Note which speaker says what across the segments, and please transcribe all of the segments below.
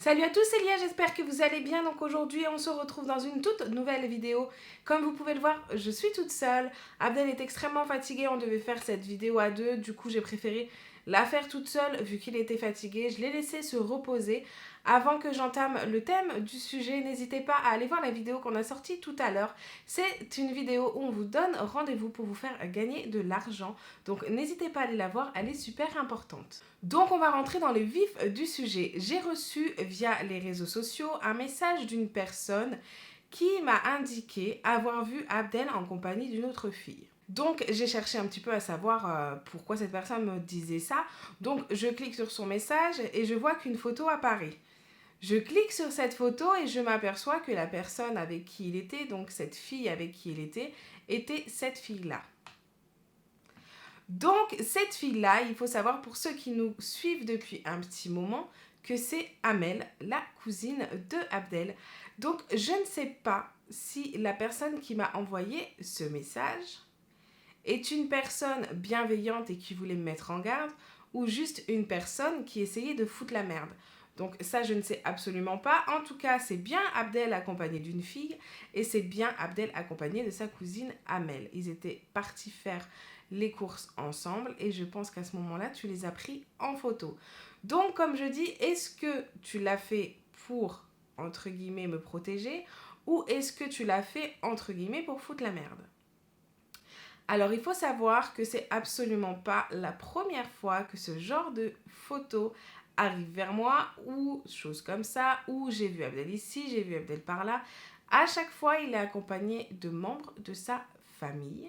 Speaker 1: Salut à tous, c'est Lia, j'espère que vous allez bien. Donc aujourd'hui, on se retrouve dans une toute nouvelle vidéo. Comme vous pouvez le voir, je suis toute seule. Abdel est extrêmement fatigué, on devait faire cette vidéo à deux. Du coup, j'ai préféré la faire toute seule vu qu'il était fatigué. Je l'ai laissé se reposer. Avant que j'entame le thème du sujet, n'hésitez pas à aller voir la vidéo qu'on a sortie tout à l'heure. C'est une vidéo où on vous donne rendez-vous pour vous faire gagner de l'argent. Donc n'hésitez pas à aller la voir, elle est super importante. Donc on va rentrer dans le vif du sujet. J'ai reçu via les réseaux sociaux un message d'une personne qui m'a indiqué avoir vu Abdel en compagnie d'une autre fille. Donc j'ai cherché un petit peu à savoir pourquoi cette personne me disait ça. Donc je clique sur son message et je vois qu'une photo apparaît. Je clique sur cette photo et je m'aperçois que la personne avec qui il était, donc cette fille avec qui il était cette fille-là. Donc cette fille-là, il faut savoir pour ceux qui nous suivent depuis un petit moment que c'est Amel, la cousine de Abdel. Donc je ne sais pas si la personne qui m'a envoyé ce message est une personne bienveillante et qui voulait me mettre en garde ou juste une personne qui essayait de foutre la merde. Donc ça, je ne sais absolument pas. En tout cas, c'est bien Abdel accompagné d'une fille et c'est bien Abdel accompagné de sa cousine Amel. Ils étaient partis faire les courses ensemble et je pense qu'à ce moment-là, tu les as pris en photo. Donc, comme je dis, est-ce que tu l'as fait pour, entre guillemets, me protéger ou est-ce que tu l'as fait, entre guillemets, pour foutre la merde ? Alors, il faut savoir que c'est absolument pas la première fois que ce genre de photo arrive vers moi ou choses comme ça, ou j'ai vu Abdel ici, j'ai vu Abdel par là. À chaque fois, il est accompagné de membres de sa famille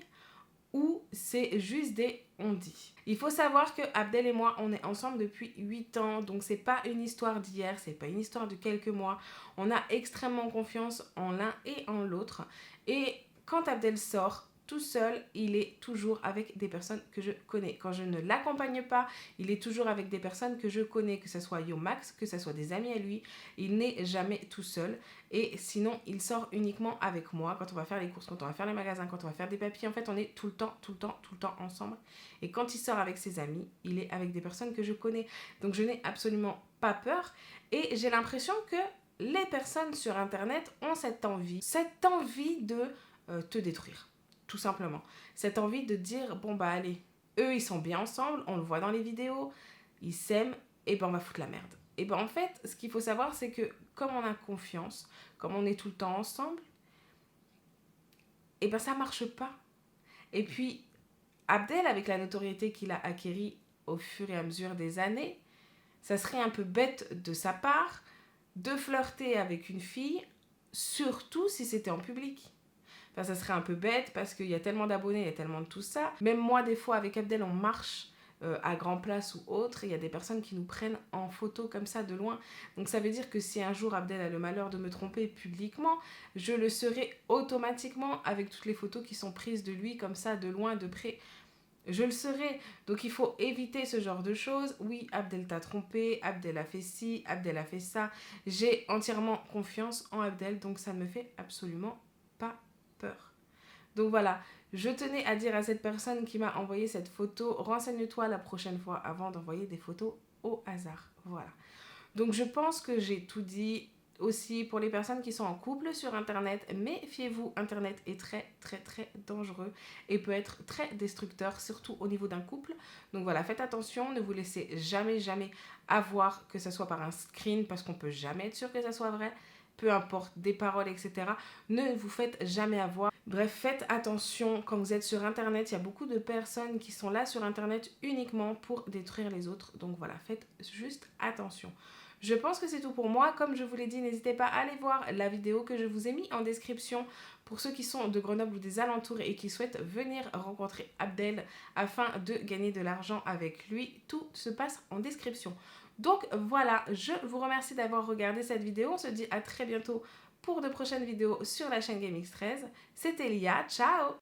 Speaker 1: ou c'est juste des on-dit. Il faut savoir que Abdel et moi, on est ensemble depuis 8 ans, donc c'est pas une histoire d'hier, c'est pas une histoire de quelques mois. On a extrêmement confiance en l'un et en l'autre. Et quand Abdel sort tout seul, il est toujours avec des personnes que je connais. Quand je ne l'accompagne pas, il est toujours avec des personnes que je connais, que ce soit Yomax, que ce soit des amis à lui. Il n'est jamais tout seul. Et sinon, il sort uniquement avec moi quand on va faire les courses, quand on va faire les magasins, quand on va faire des papiers. En fait, on est tout le temps ensemble. Et quand il sort avec ses amis, il est avec des personnes que je connais. Donc, je n'ai absolument pas peur. Et j'ai l'impression que les personnes sur Internet ont cette envie de te détruire. Tout simplement. Cette envie de dire, bon bah allez, eux ils sont bien ensemble, on le voit dans les vidéos, ils s'aiment, et ben on va foutre la merde. Et ben en fait, ce qu'il faut savoir, c'est que comme on a confiance, comme on est tout le temps ensemble, et ben ça marche pas. Et puis, Abdel, avec la notoriété qu'il a acquérie au fur et à mesure des années, ça serait un peu bête de sa part de flirter avec une fille, surtout si c'était en public. Enfin, ça serait un peu bête parce qu'il y a tellement d'abonnés, il y a tellement de tout ça. Même moi, des fois, avec Abdel, on marche à Grand Place ou autre. Il y a des personnes qui nous prennent en photo comme ça de loin. Donc ça veut dire que si un jour Abdel a le malheur de me tromper publiquement, je le serai automatiquement avec toutes les photos qui sont prises de lui comme ça, de loin, de près. Je le serai. Donc il faut éviter ce genre de choses. Oui, Abdel t'a trompé, Abdel a fait ci, Abdel a fait ça. J'ai entièrement confiance en Abdel, donc ça ne me fait absolument pas peur. Donc voilà, je tenais à dire à cette personne qui m'a envoyé cette photo, renseigne-toi la prochaine fois avant d'envoyer des photos au hasard. Voilà. Donc je pense que j'ai tout dit. Aussi pour les personnes qui sont en couple sur Internet, méfiez-vous, Internet est très dangereux et peut être très destructeur, surtout au niveau d'un couple. Donc voilà, faites attention, ne vous laissez jamais avoir, que ce soit par un screen, parce qu'on peut jamais être sûr que ça soit vrai, peu importe, des paroles, etc. Ne vous faites jamais avoir. Bref, faites attention quand vous êtes sur Internet. Il y a beaucoup de personnes qui sont là sur Internet uniquement pour détruire les autres. Donc voilà, faites juste attention. Je pense que c'est tout pour moi. Comme je vous l'ai dit, n'hésitez pas à aller voir la vidéo que je vous ai mis en description pour ceux qui sont de Grenoble ou des alentours et qui souhaitent venir rencontrer Abdel afin de gagner de l'argent avec lui. Tout se passe en description. Donc voilà, je vous remercie d'avoir regardé cette vidéo. On se dit à très bientôt pour de prochaines vidéos sur la chaîne GameX13. C'était Lia, ciao!